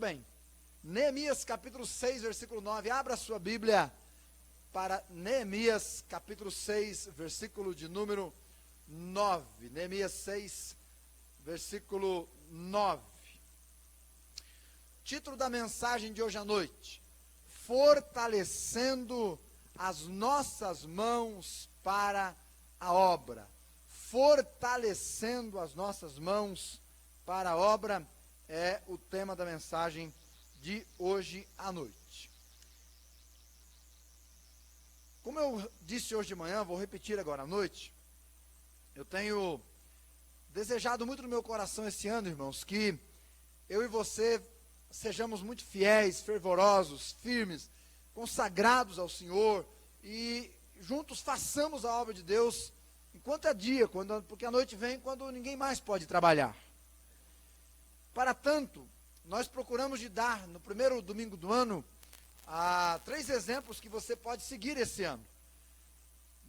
bem. Neemias capítulo 6, versículo 9. Abra a sua Bíblia para Neemias capítulo 6, versículo de número 9. Neemias 6, versículo 9. Título da mensagem de hoje à noite: fortalecendo as nossas mãos para a obra. Fortalecendo as nossas mãos para a obra é o tema da mensagem de hoje à noite. Como eu disse hoje de manhã, vou repetir agora à noite. Eu tenho desejado muito no meu coração esse ano, irmãos, que eu e você sejamos muito fiéis, fervorosos, firmes, consagrados ao Senhor e juntos façamos a obra de Deus enquanto é dia, porque a noite vem quando ninguém mais pode trabalhar. Para tanto, nós procuramos de dar no primeiro domingo do ano 3 exemplos que você pode seguir esse ano: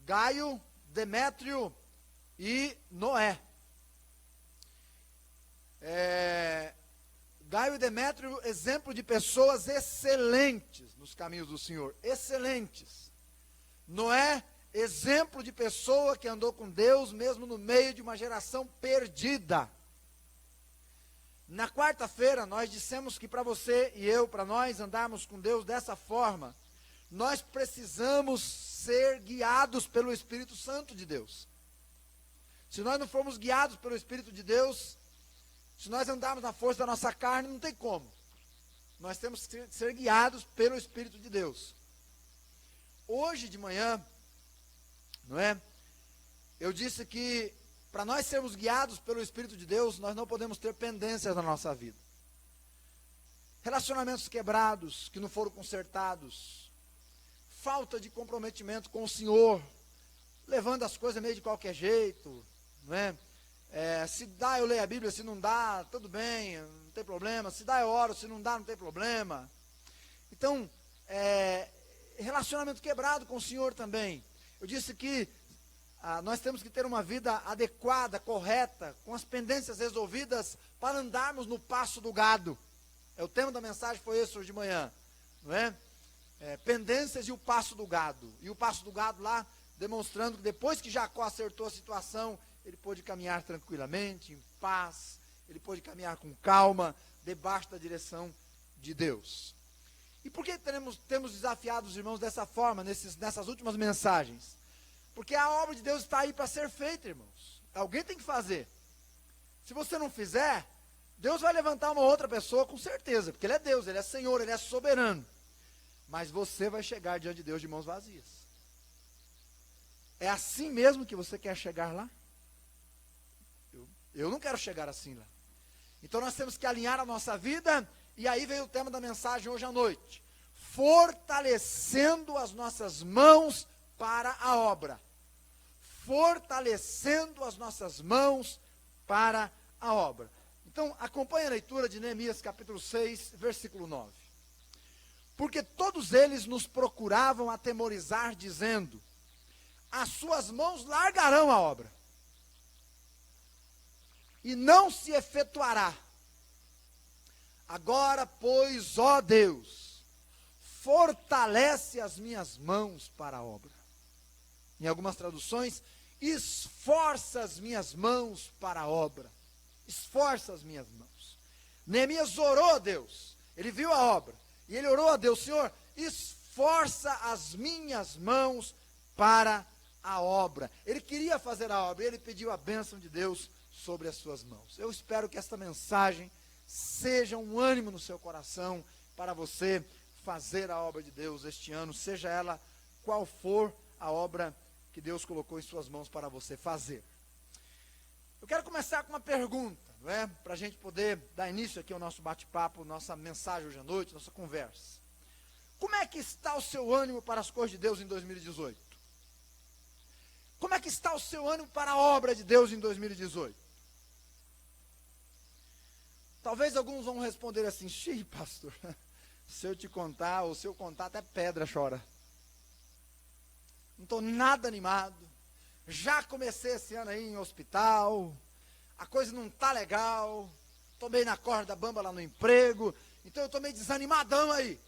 Gaio, Demétrio e Noé. Gaio e Demétrio, exemplo de pessoas excelentes nos caminhos do Senhor, excelentes. Noé, exemplo de pessoa que andou com Deus mesmo no meio de uma geração perdida. Na quarta-feira nós dissemos que para você e eu, para nós andarmos com Deus dessa forma, nós precisamos ser guiados pelo Espírito Santo de Deus. Se nós não formos guiados pelo Espírito de Deus, se nós andarmos na força da nossa carne, não tem como. Nós temos que ser guiados pelo Espírito de Deus. Hoje de manhã, não é? Eu disse que para nós sermos guiados pelo Espírito de Deus, nós não podemos ter pendências na nossa vida. Relacionamentos quebrados, que não foram consertados, falta de comprometimento com o Senhor, levando as coisas meio de qualquer jeito, não é? Se dá, eu leio a Bíblia; se não dá, tudo bem, não tem problema. Se dá, eu oro; se não dá, não tem problema. Então, relacionamento quebrado com o Senhor também. Eu disse que nós temos que ter uma vida adequada, correta, com as pendências resolvidas, para andarmos no passo do gado. O tema da mensagem foi esse hoje de manhã, não é? Pendências e o passo do gado. E o passo do gado lá, demonstrando que depois que Jacó acertou a situação, ele pôde caminhar tranquilamente, em paz, ele pôde caminhar com calma, debaixo da direção de Deus. E por que temos desafiado os irmãos dessa forma, nessas últimas mensagens? Porque a obra de Deus está aí para ser feita, irmãos. Alguém tem que fazer. Se você não fizer, Deus vai levantar uma outra pessoa com certeza, porque Ele é Deus, Ele é Senhor, Ele é soberano. Mas você vai chegar diante de Deus de mãos vazias. É assim mesmo que você quer chegar lá? Eu não quero chegar assim lá. Então nós temos que alinhar a nossa vida, e aí vem o tema da mensagem hoje à noite: fortalecendo as nossas mãos para a obra. Fortalecendo as nossas mãos para a obra. Então, acompanhe a leitura de Neemias capítulo 6, versículo 9. Porque todos eles nos procuravam atemorizar, dizendo: as suas mãos largarão a obra, e não se efetuará. Agora, pois, ó Deus, fortalece as minhas mãos para a obra. Em algumas traduções, esforça as minhas mãos para a obra. Esforça as minhas mãos. Neemias orou a Deus. Ele viu a obra e ele orou a Deus: Senhor, esforça as minhas mãos para a obra. Ele queria fazer a obra e ele pediu a bênção de Deus sobre as suas mãos. Eu espero que esta mensagem seja um ânimo no seu coração para você fazer a obra de Deus este ano, seja ela qual for a obra que Deus colocou em suas mãos para você fazer. Eu quero começar com uma pergunta, não é? Para a gente poder dar início aqui ao nosso bate-papo, nossa mensagem hoje à noite, nossa conversa. Como é que está o seu ânimo para as coisas de Deus em 2018? Como é que está o seu ânimo para a obra de Deus em 2018? Talvez alguns vão responder assim: xiii, pastor, se eu te contar, ou se eu contar, até pedra chora. Não estou nada animado. Já comecei esse ano aí em hospital, a coisa não está legal, estou meio na corda bamba lá no emprego, então eu estou meio desanimadão aí.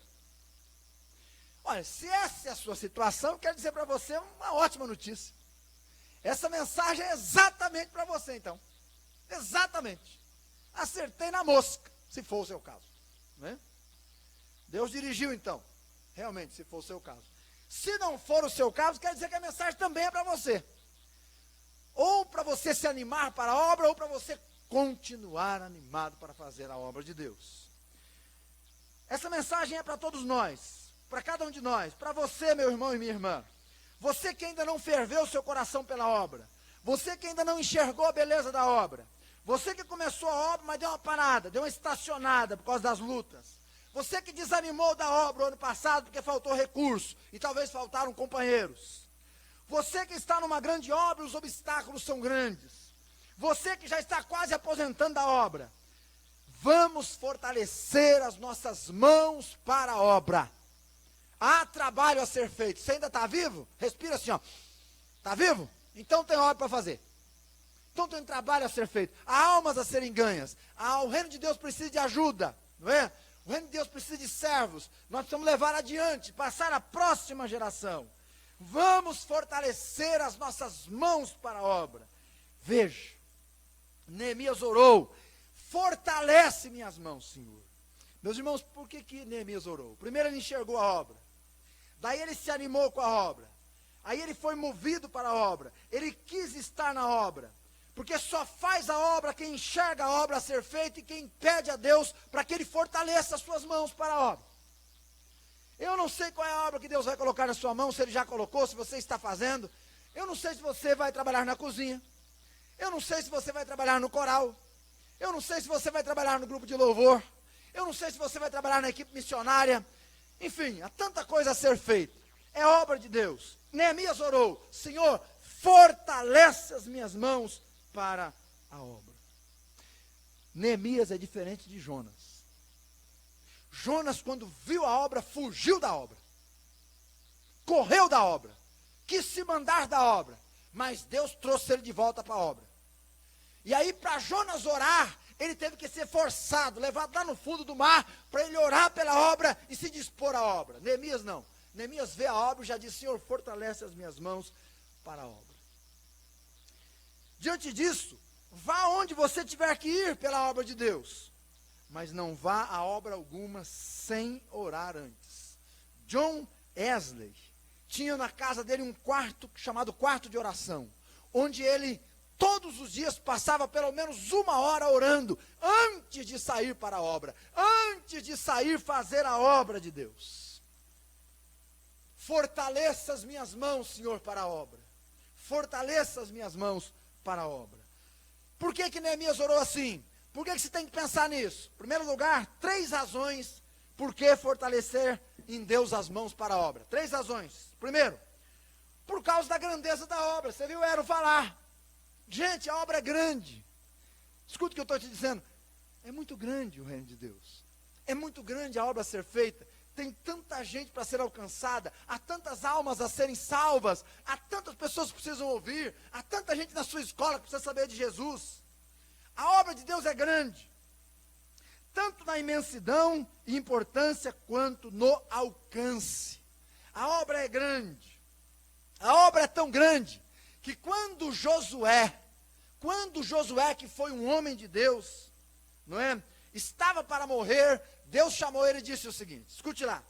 Olha, se essa é a sua situação, eu quero dizer para você uma ótima notícia. Essa mensagem é exatamente para você, então. Exatamente. Acertei na mosca, se for o seu caso. Né? Deus dirigiu, então. Realmente, se for o seu caso. Se não for o seu caso, quer dizer que a mensagem também é para você. Ou para você se animar para a obra, ou para você continuar animado para fazer a obra de Deus. Essa mensagem é para todos nós, para cada um de nós, para você, meu irmão e minha irmã. Você que ainda não ferveu o seu coração pela obra, você que ainda não enxergou a beleza da obra, você que começou a obra, mas deu uma parada, deu uma estacionada por causa das lutas, você que desanimou da obra o ano passado porque faltou recurso e talvez faltaram companheiros, você que está numa grande obra e os obstáculos são grandes, você que já está quase aposentando da obra, vamos fortalecer as nossas mãos para a obra. Há trabalho a ser feito. Você ainda está vivo? Respira assim, ó. Está vivo? Então tem obra para fazer. Então tem trabalho a ser feito. Há almas a serem ganhas. O reino de Deus precisa de ajuda, não é? O reino de Deus precisa de servos. Nós precisamos levar adiante, passar à próxima geração. Vamos fortalecer as nossas mãos para a obra. Veja, Neemias orou, fortalece minhas mãos, Senhor. Meus irmãos, por que Neemias orou? Primeiro ele enxergou a obra. Daí ele se animou com a obra. Aí ele foi movido para a obra. Ele quis estar na obra. Porque só faz a obra quem enxerga a obra a ser feita e quem pede a Deus para que ele fortaleça as suas mãos para a obra. Eu não sei qual é a obra que Deus vai colocar na sua mão, se ele já colocou, se você está fazendo. Eu não sei se você vai trabalhar na cozinha. Eu não sei se você vai trabalhar no coral. Eu não sei se você vai trabalhar no grupo de louvor. Eu não sei se você vai trabalhar na equipe missionária. Enfim, há tanta coisa a ser feita. É obra de Deus. Neemias orou, Senhor, fortalece as minhas mãos para a obra. Neemias é diferente de Jonas. Jonas, quando viu a obra, fugiu da obra. Correu da obra. Quis se mandar da obra. Mas Deus trouxe ele de volta para a obra. E aí, para Jonas orar, ele teve que ser forçado, levado lá no fundo do mar, para ele orar pela obra e se dispor à obra. Neemias não. Neemias vê a obra e já diz, Senhor, fortalece as minhas mãos para a obra. Diante disso, vá onde você tiver que ir pela obra de Deus, mas não vá a obra alguma sem orar antes. John Wesley tinha na casa dele um quarto chamado quarto de oração, onde ele todos os dias passava pelo menos 1 hora orando, antes de sair para a obra, antes de sair fazer a obra de Deus. Fortaleça as minhas mãos, Senhor, para a obra. Fortaleça as minhas mãos para a obra. Por que Neemias orou assim? Por que você tem que pensar nisso? Em primeiro lugar, 3 razões por que fortalecer em Deus as mãos para a obra. 3 razões. Primeiro, por causa da grandeza da obra. Você viu o Ero falar. Gente, a obra é grande. Escuta o que eu estou te dizendo. É muito grande o reino de Deus. É muito grande a obra a ser feita. Tem tanta gente para ser alcançada. Há tantas almas a serem salvas. Há tantas pessoas que precisam ouvir. Há tanta gente na sua escola que precisa saber de Jesus. A obra de Deus é grande. Tanto na imensidão e importância quanto no alcance. A obra é grande. A obra é tão grande que quando Josué, que foi um homem de Deus, não é? Estava para morrer, Deus chamou ele e disse o seguinte, escute lá.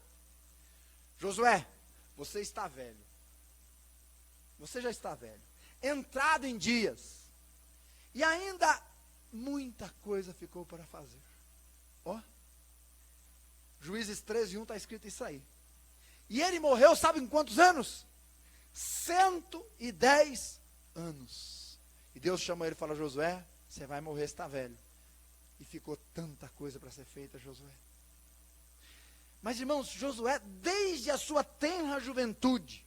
Josué, você está velho. Você já está velho. Entrado em dias. E ainda muita coisa ficou para fazer. Ó. Juízes 13:1 está escrito isso aí. E ele morreu, sabe em quantos anos? 110 anos. E Deus chamou ele e falou, Josué, você vai morrer, você está velho. E ficou tanta coisa para ser feita, Josué. Mas, irmãos, Josué, desde a sua tenra juventude,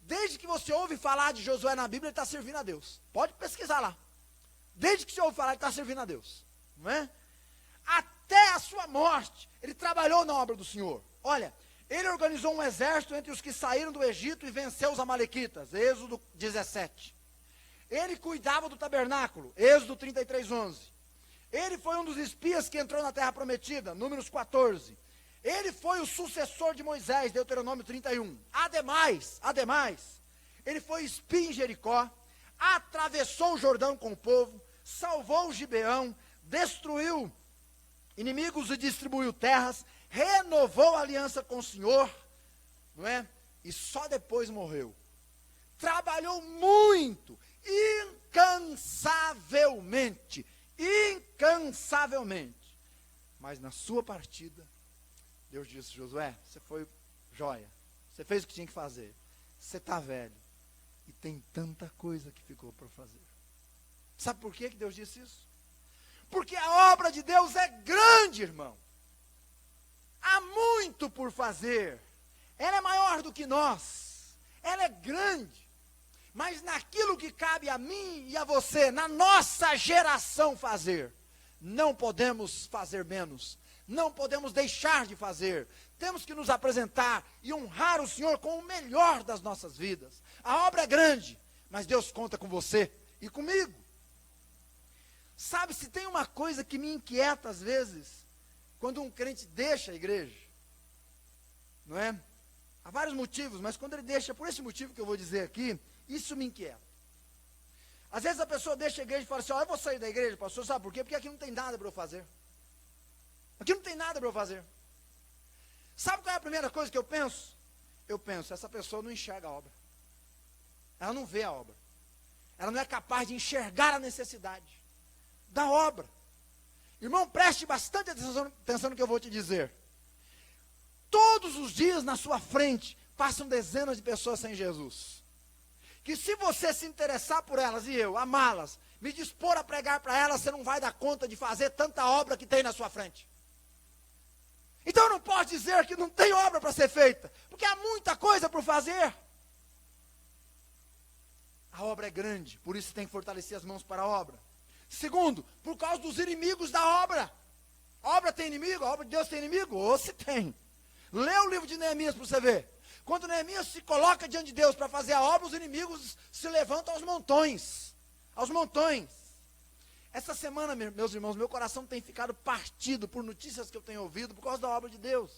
desde que você ouve falar de Josué na Bíblia, ele está servindo a Deus. Pode pesquisar lá. Desde que você ouve falar, ele está servindo a Deus. Não é? Até a sua morte, ele trabalhou na obra do Senhor. Olha, ele organizou um exército entre os que saíram do Egito e venceu os amalequitas, Êxodo 17. Ele cuidava do tabernáculo, Êxodo 33:11. Ele foi um dos espias que entrou na terra prometida, Números 14. Ele foi o sucessor de Moisés, Deuteronômio 31. Ademais, ele foi espia em Jericó, atravessou o Jordão com o povo, salvou o Gibeão, destruiu inimigos e distribuiu terras, renovou a aliança com o Senhor, não é? E só depois morreu. Trabalhou muito, incansavelmente, mas na sua partida, Deus disse: Josué, você foi joia, você fez o que tinha que fazer, você está velho, e tem tanta coisa que ficou para fazer. Sabe por que Deus disse isso? Porque a obra de Deus é grande, irmão. Há muito por fazer. Ela é maior do que nós. Ela é grande. Mas naquilo que cabe a mim e a você, na nossa geração fazer, não podemos fazer menos. Não podemos deixar de fazer. Temos que nos apresentar e honrar o Senhor com o melhor das nossas vidas. A obra é grande, mas Deus conta com você e comigo. Sabe, se tem uma coisa que me inquieta às vezes, quando um crente deixa a igreja, não é? Há vários motivos, mas quando ele deixa, por esse motivo que eu vou dizer aqui, isso me inquieta. Às vezes a pessoa deixa a igreja e fala assim: ó, eu vou sair da igreja, pastor, sabe por quê? Porque aqui não tem nada para eu fazer. Aqui não tem nada para eu fazer. Sabe qual é a primeira coisa que eu penso? Eu penso, essa pessoa não enxerga a obra. Ela não vê a obra. Ela não é capaz de enxergar a necessidade da obra. Irmão, preste bastante atenção no que eu vou te dizer. Todos os dias na sua frente passam dezenas de pessoas sem Jesus. Que se você se interessar por elas e eu amá-las, me dispor a pregar para elas, você não vai dar conta de fazer tanta obra que tem na sua frente. Então eu não posso dizer que não tem obra para ser feita, porque há muita coisa por fazer. A obra é grande, por isso tem que fortalecer as mãos para a obra. Segundo, por causa dos inimigos da obra. A obra tem inimigo? A obra de Deus tem inimigo? Ou se tem. Lê o livro de Neemias para você ver. Quando Neemias se coloca diante de Deus para fazer a obra, os inimigos se levantam aos montões. Aos montões. Essa semana, meus irmãos, meu coração tem ficado partido por notícias que eu tenho ouvido por causa da obra de Deus.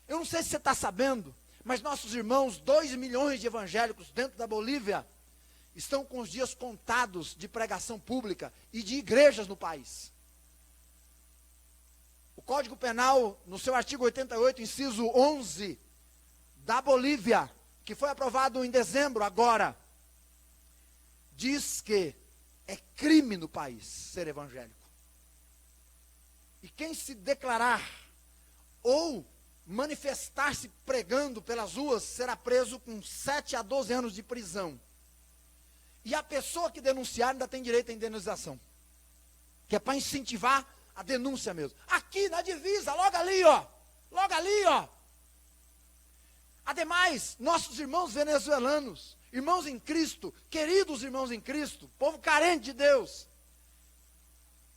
Eu não sei se você está sabendo, mas nossos irmãos, 2 milhões de evangélicos dentro da Bolívia, estão com os dias contados de pregação pública e de igrejas no país. O Código Penal, no seu artigo 88, inciso 11, da Bolívia, que foi aprovado em dezembro agora, diz que é crime no país ser evangélico. E quem se declarar ou manifestar-se pregando pelas ruas será preso com 7 a 12 anos de prisão. E a pessoa que denunciar ainda tem direito à indenização. Que é para incentivar a denúncia mesmo. Aqui na divisa, logo ali, ó. Logo ali, ó. Ademais, nossos irmãos venezuelanos, irmãos em Cristo, queridos irmãos em Cristo, povo carente de Deus,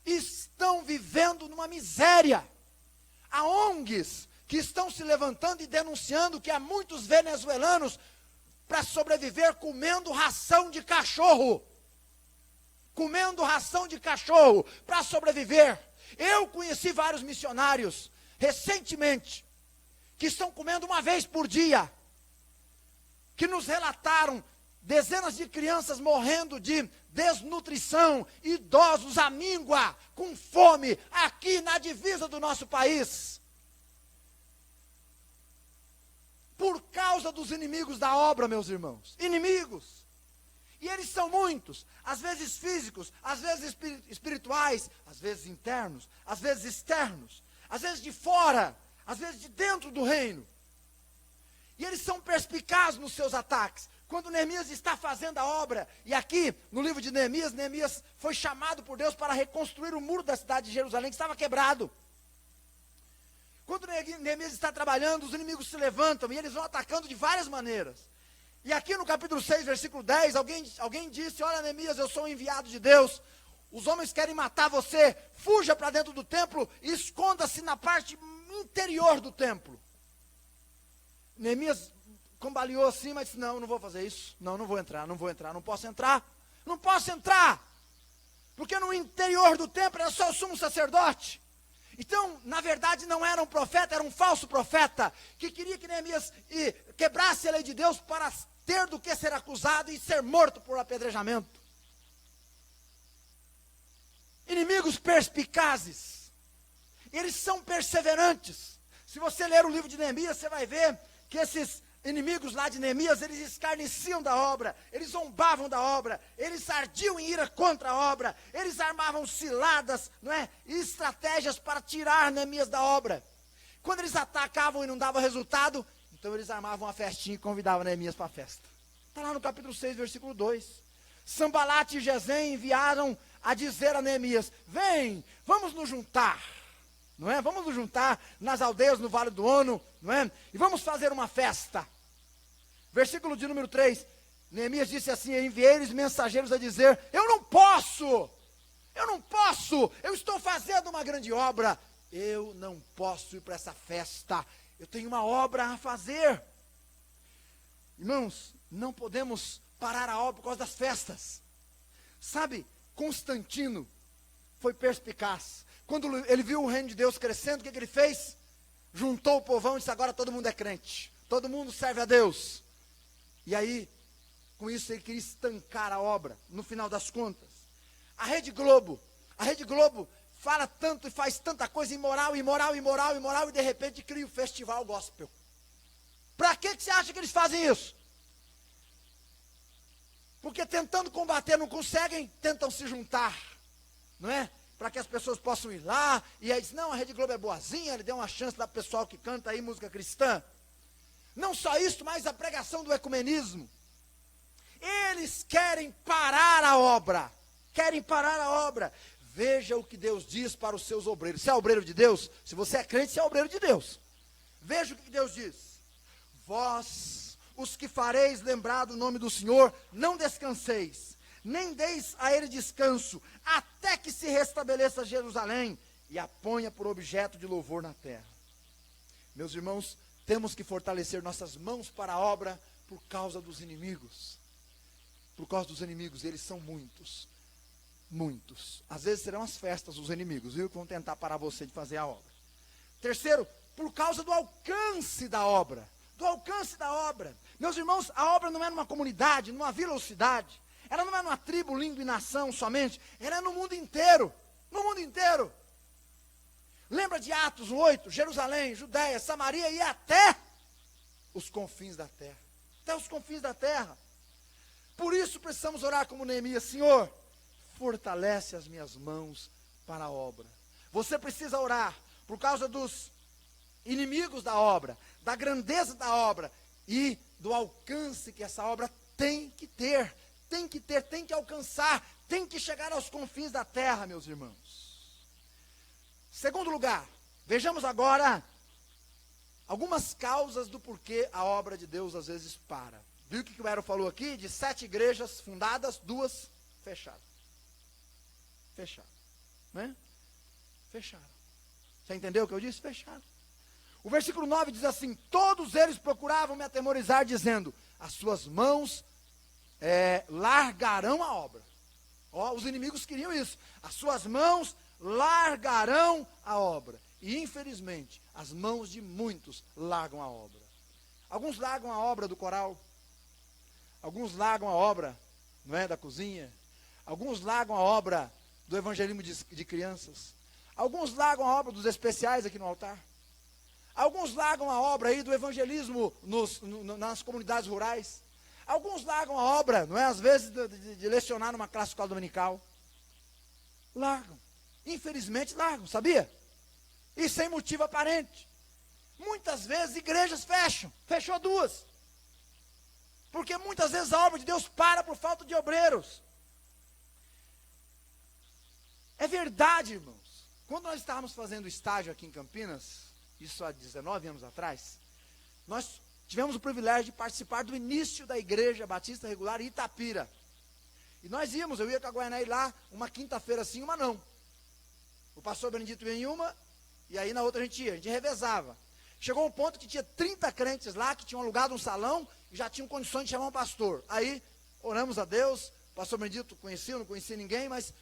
estão vivendo numa miséria. Há ONGs que estão se levantando e denunciando que há muitos venezuelanos para sobreviver comendo ração de cachorro. Comendo ração de cachorro para sobreviver. Eu conheci vários missionários recentemente que estão comendo uma vez por dia, que nos relataram dezenas de crianças morrendo de desnutrição, idosos à míngua, com fome, aqui na divisa do nosso país. Por causa dos inimigos da obra, meus irmãos. Inimigos. E eles são muitos. Às vezes físicos, às vezes espirituais, às vezes internos, às vezes externos, às vezes de fora, às vezes de dentro do reino. E eles são perspicazes nos seus ataques. Quando Neemias está fazendo a obra, e aqui no livro de Neemias, Neemias foi chamado por Deus para reconstruir o muro da cidade de Jerusalém, que estava quebrado. Quando Neemias está trabalhando, os inimigos se levantam e eles vão atacando de várias maneiras. E aqui no capítulo 6, versículo 10, alguém disse: olha, Neemias, eu sou um enviado de Deus, os homens querem matar você, fuja para dentro do templo e esconda-se na parte interior do templo. Neemias combaleou assim, mas disse: não vou fazer isso, não vou entrar, não posso entrar. Porque no interior do templo era só o sumo sacerdote. Então, na verdade, não era um profeta, era um falso profeta, que queria que Neemias quebrasse a lei de Deus para ter do que ser acusado e ser morto por apedrejamento. Inimigos perspicazes, eles são perseverantes. Se você ler o livro de Neemias, você vai ver que esses inimigos lá de Neemias, eles escarneciam da obra, eles zombavam da obra, eles ardiam em ira contra a obra, eles armavam ciladas, não é, e estratégias para tirar Neemias da obra. Quando eles atacavam e não dava resultado, então eles armavam uma festinha e convidavam Neemias para a festa. Está lá no capítulo 6, versículo 2. Sambalate e Gesem enviaram a dizer a Neemias: vem, vamos nos juntar, não é? Vamos nos juntar nas aldeias no Vale do Ono, não é? E vamos fazer uma festa. Versículo de número 3, Neemias disse assim: enviei-lhes mensageiros a dizer: eu não posso, eu estou fazendo uma grande obra, eu não posso ir para essa festa, eu tenho uma obra a fazer. Irmãos, não podemos parar a obra por causa das festas. Sabe, Constantino foi perspicaz. Quando ele viu o reino de Deus crescendo, o que ele fez? Juntou o povão e disse: agora todo mundo é crente, todo mundo serve a Deus. E aí, com isso ele queria estancar a obra, no final das contas. A Rede Globo fala tanto e faz tanta coisa imoral, e de repente cria o festival gospel. Para que você acha que eles fazem isso? Porque tentando combater não conseguem, tentam se juntar, não é? Para que as pessoas possam ir lá, e aí diz: não, a Rede Globo é boazinha, ele deu uma chance para o pessoal que canta aí música cristã. Não só isso, mas a pregação do ecumenismo. Eles querem parar a obra, Veja o que Deus diz para os seus obreiros. Você é obreiro de Deus? Se você é crente, você é obreiro de Deus. Veja o que Deus diz: vós, os que fareis lembrar do nome do Senhor, não descanseis, nem deis a ele descanso, até que se restabeleça Jerusalém e a ponha por objeto de louvor na terra. Meus irmãos, temos que fortalecer nossas mãos para a obra por causa dos inimigos. Por causa dos inimigos, eles são muitos. Muitos. Às vezes serão as festas dos inimigos, viu? Que vão tentar parar você de fazer a obra. Terceiro, por causa do alcance da obra. Do alcance da obra. Meus irmãos, a obra não é numa comunidade, numa vila ou cidade. Ela não é numa tribo, língua e nação somente. Ela é no mundo inteiro. No mundo inteiro. Lembra de Atos 8, Jerusalém, Judéia, Samaria e até os confins da terra. Até os confins da terra. Por isso precisamos orar como Neemias: Senhor, fortalece as minhas mãos para a obra. Você precisa orar por causa dos inimigos da obra, da grandeza da obra e do alcance que essa obra tem que ter, tem que alcançar, tem que chegar aos confins da terra, meus irmãos. Segundo lugar, vejamos agora algumas causas do porquê a obra de Deus às vezes para. Viu o que o Ero falou aqui? De 7 igrejas fundadas, 2 fecharam. Fecharam. Né? Fecharam. Você entendeu o que eu disse? Fecharam. O versículo 9 diz assim: todos eles procuravam me atemorizar, dizendo: as suas mãos largarão a obra. Ó, os inimigos queriam isso. As suas mãos largarão a obra. E infelizmente, as mãos de muitos largam a obra. Alguns largam a obra do coral. Alguns largam a obra, não é, da cozinha. Alguns largam a obra do evangelismo de crianças. Alguns largam a obra dos especiais aqui no altar. Alguns largam a obra aí do evangelismo nas comunidades rurais. Alguns largam a obra, não é, às vezes, de lecionar numa classe escola dominical. Largam. Infelizmente largam, sabia? E sem motivo aparente. Muitas vezes igrejas fecham. Fechou 2. Porque muitas vezes a obra de Deus para por falta de obreiros. É verdade, irmãos. Quando nós estávamos fazendo estágio aqui em Campinas, isso há 19 anos atrás, nós tivemos o privilégio de participar do início da Igreja Batista Regular em Itapira. E nós íamos, eu ia com a Guaianaí lá, uma quinta-feira sim, uma não. O pastor Benedito ia em uma, e aí na outra a gente revezava. Chegou um ponto que tinha 30 crentes lá, que tinham alugado um salão, e já tinham condições de chamar um pastor. Aí, oramos a Deus, o pastor Benedito conhecia, não conhecia ninguém, mas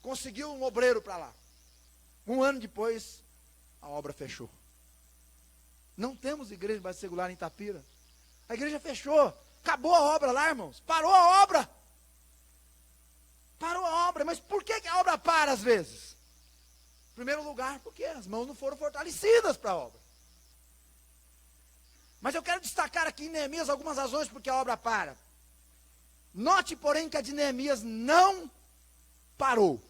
conseguiu um obreiro para lá. 1 ano depois, a obra fechou. Não temos igreja de base secular em Itapira. A igreja fechou. Acabou a obra lá, irmãos. Parou a obra. Parou a obra. Mas por que a obra para às vezes? Em primeiro lugar, porque as mãos não foram fortalecidas para a obra. Mas eu quero destacar aqui em Neemias algumas razões porque a obra para. Note, porém, que a de Neemias não parou.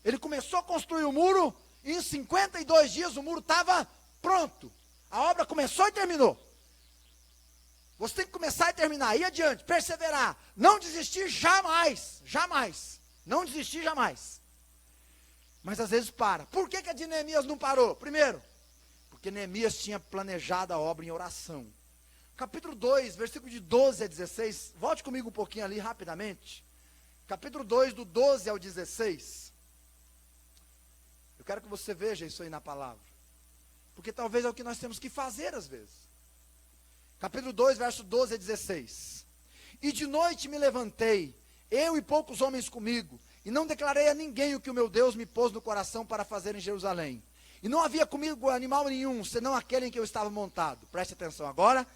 Ele começou a construir o muro e em 52 dias o muro estava pronto. A obra começou e terminou. Você tem que começar e terminar, ir adiante, perseverar, não desistir jamais, jamais, não desistir jamais. Mas às vezes para. Por que a de Neemias não parou? Primeiro, porque Neemias tinha planejado a obra em oração. Capítulo 2, versículo de 12 a 16, volte comigo um pouquinho ali rapidamente. Capítulo 2, do 12 ao 16. Eu quero que você veja isso aí na palavra. Porque talvez é o que nós temos que fazer às vezes. Capítulo 2, verso 12 a 16. E de noite me levantei, eu e poucos homens comigo, e não declarei a ninguém o que o meu Deus me pôs no coração para fazer em Jerusalém. E não havia comigo animal nenhum, senão aquele em que eu estava montado. Preste atenção agora.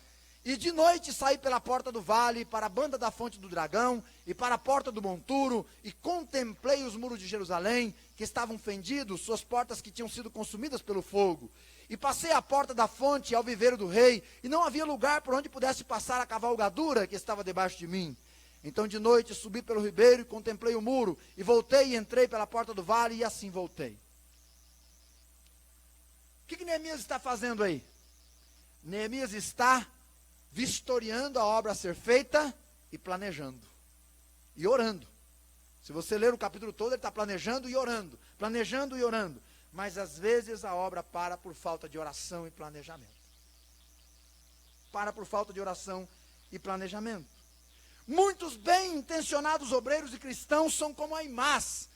E de noite saí pela porta do vale, para a banda da fonte do dragão, e para a porta do monturo, e contemplei os muros de Jerusalém, que estavam fendidos, suas portas que tinham sido consumidas pelo fogo. E passei à porta da fonte, ao viveiro do rei, e não havia lugar por onde pudesse passar a cavalgadura que estava debaixo de mim. Então de noite subi pelo ribeiro e contemplei o muro, e voltei e entrei pela porta do vale, e assim voltei. O que Neemias está fazendo aí? Neemias está vistoriando a obra a ser feita e planejando. E orando. Se você ler o capítulo todo, ele está planejando e orando. Planejando e orando. Mas às vezes a obra para por falta de oração e planejamento. Para por falta de oração e planejamento. Muitos bem intencionados obreiros e cristãos são como Aimás.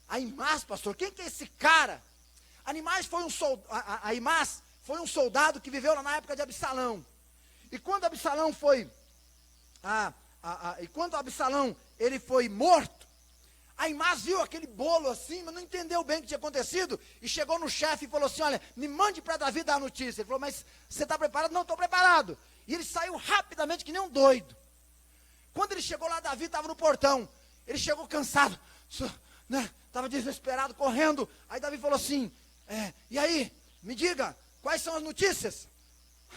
Aimás, pastor, quem que é esse cara? Aimás foi um soldado que viveu lá na época de Absalão. E quando Absalão foi ele foi morto, Aimás viu aquele bolo assim, mas não entendeu bem o que tinha acontecido, e chegou no chefe e falou assim: olha, me mande para Davi dar a notícia. Ele falou: mas você está preparado? Não, estou preparado. E ele saiu rapidamente que nem um doido. Quando ele chegou lá, Davi estava no portão. Ele chegou cansado, estava desesperado, correndo. Aí Davi falou assim: e aí, me diga, quais são as notícias?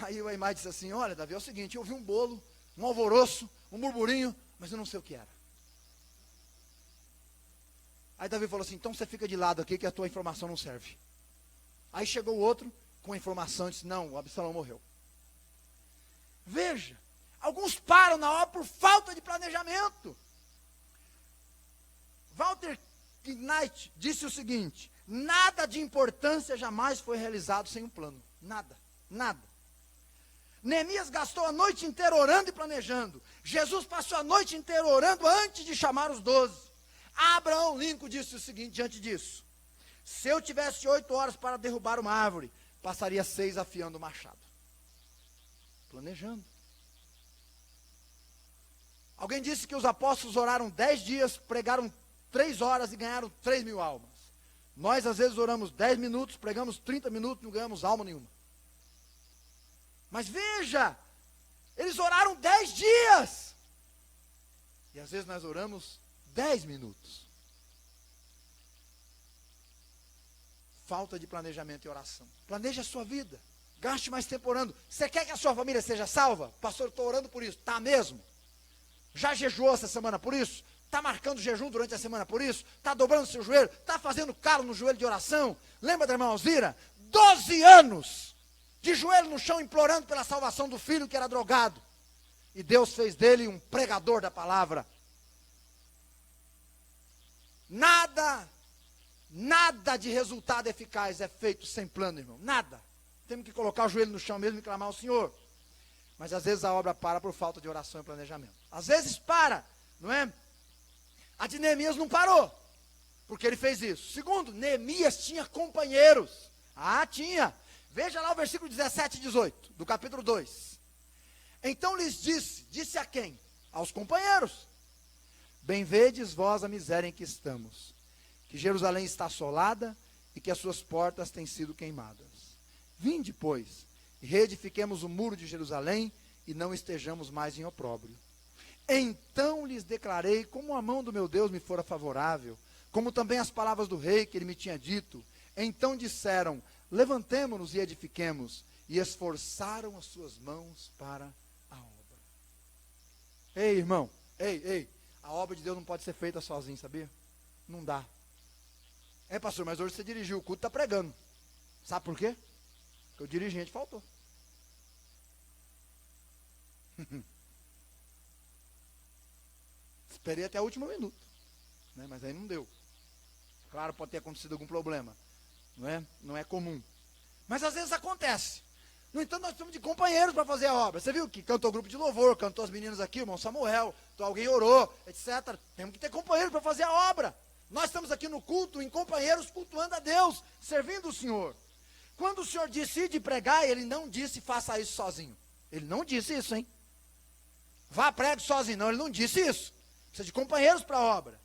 Aí o Aimás disse assim: olha, Davi, é o seguinte, eu vi um bolo, um alvoroço, um burburinho, mas eu não sei o que era. Aí Davi falou assim: então você fica de lado aqui que a tua informação não serve. Aí chegou o outro com a informação e disse: não, o Absalão morreu. Veja, alguns param na obra por falta de planejamento. Walter Knight disse o seguinte: nada de importância jamais foi realizado sem um plano. Nada, nada. Neemias gastou a noite inteira orando e planejando. Jesus passou a noite inteira orando antes de chamar os 12. Abraão Lincoln disse o seguinte diante disso: se eu tivesse 8 horas para derrubar uma árvore, passaria 6 afiando o machado. Planejando. Alguém disse que os apóstolos oraram 10 dias, pregaram 3 horas e ganharam 3.000 almas. Nós às vezes oramos 10 minutos, pregamos 30 minutos, não ganhamos alma nenhuma. Mas veja, eles oraram 10 dias. E às vezes nós oramos 10 minutos. Falta de planejamento e oração. Planeje a sua vida. Gaste mais tempo orando. Você quer que a sua família seja salva? Pastor, estou orando por isso. Está mesmo? Já jejuou essa semana por isso? Está marcando jejum durante a semana por isso? Está dobrando seu joelho? Está fazendo calo no joelho de oração? Lembra da irmã Alzira? 12 anos de joelho no chão implorando pela salvação do filho que era drogado. E Deus fez dele um pregador da palavra. Nada de resultado eficaz é feito sem plano, irmão. Nada. Temos que colocar o joelho no chão mesmo e clamar ao Senhor. Mas às vezes a obra para por falta de oração e planejamento. Às vezes para, não é? A de Neemias não parou, porque ele fez isso. Segundo, Neemias tinha companheiros. Tinha. Veja lá o versículo 17 e 18, do capítulo 2. Então lhes disse a quem? Aos companheiros: bem vedes vós a miséria em que estamos. que Jerusalém está assolada e que as suas portas têm sido queimadas. Vinde, pois, e reedifiquemos o muro de Jerusalém e não estejamos mais em opróbrio. Então lhes declarei como a mão do meu Deus me fora favorável, como também as palavras do rei que ele me tinha dito. Então disseram, levantemo-nos e edifiquemos, e esforçaram as suas mãos para a obra. Ei, irmão, ei, a obra de Deus não pode ser feita sozinho, sabia? Não dá. É, pastor, mas hoje você dirigiu o culto, está pregando. Sabe por quê? Porque o dirigente faltou. Esperei até o último minuto, né? Mas aí não deu. Claro, pode ter acontecido algum problema, não é comum. Mas às vezes acontece. No entanto, nós precisamos de companheiros para fazer a obra. Você viu que cantou o grupo de louvor, cantou as meninas aqui, o irmão Samuel, alguém orou, etc. Temos que ter companheiros para fazer a obra. Nós estamos aqui no culto, em companheiros, cultuando a Deus, servindo o Senhor. Quando o Senhor disse ir de pregar, Ele não disse faça isso sozinho. Ele não disse isso, hein? Vá, pregue sozinho. Não, Ele não disse isso. Precisa de companheiros para a obra.